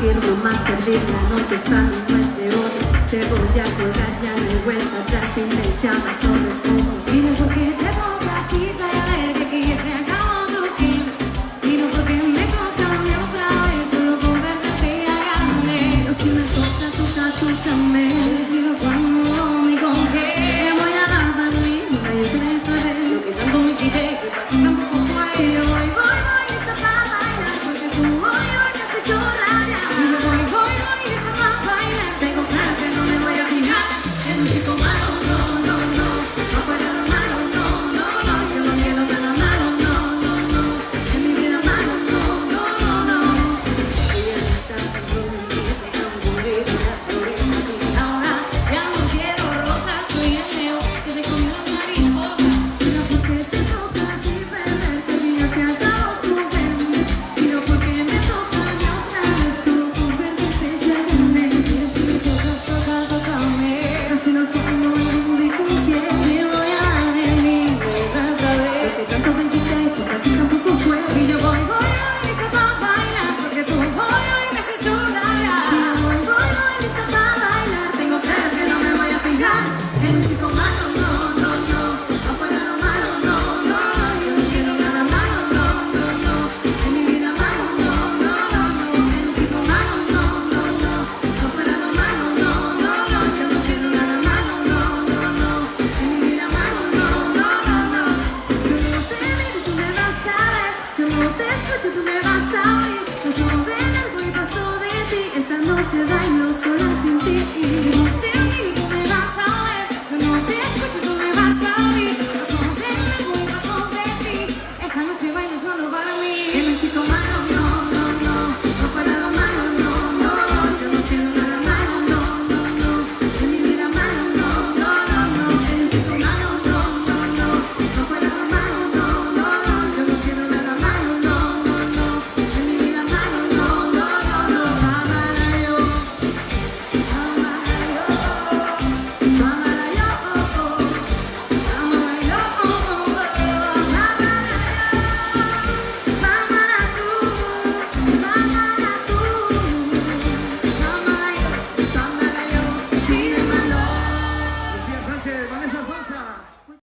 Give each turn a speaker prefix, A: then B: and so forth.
A: quiero más servir, la noche es para mí, no es de otro. Te voy a colgar, ya no hay vuelta atrás. Si me llamas no respondo.
B: Dime por qué te pongo aquí para ver que aquí ya se acabó tu tiempo. Dime por qué me tocan otra vez solo por verte que ya gané.
A: Pero si me toca, tú también.
B: Decido cuándo ni con qué.
A: Te voy a dar de mí, no hay otra vez.
B: Lo que tanto me quité, que para ti tampoco fue.
A: Y yo voy, está para bailar, porque tú hoy me has hecho rabiar.
B: Y yo voy, está para bailar.
A: Tengo claro que no me voy a fijar en un chico malo, no, no, no. Afuera lo malo, no, no, no. Yo no quiero nada malo, no, no, no. En mi vida malo, no, no, no, no.
B: Y ya no estás dentro de mí, ese campo de las flores. Ahora ya no quiero rosas, soy el león que se comió la mariposa.
A: Mira por qué te toca a ti perder, que día se acabó tu verme. Mira por qué me toca a mí otra vez, solo por verte que ya gané.
B: Mira si me tocas, tócame.
A: Así no como el mundo y con quién.
B: Te voy a dar de mí, otra vez.
A: Porque tanto me quité, que para ti tampoco fue.
B: Y yo voy, lista para bailar, porque tú hoy me has hecho rabiar.
A: Y yo voy, lista para bailar. Tengo claro que no me voy a fijar en un chico malo, no, no, no. Afuera lo malo, no, no, no. Yo no quiero nada malo, no, no, no. En mi vida malo, no, no, no, no. En un chico malo, no, no, no. Afuera lo malo, no, no, no. Yo no quiero nada malo, no, no, no. En mi vida malo, no, no, no, no. Yo no te miro, tú me vas a ver. Yo no te escucho, tú me vas a oír. Pasó de largo y pasó de ti. Esta noche bailo sola sin ti.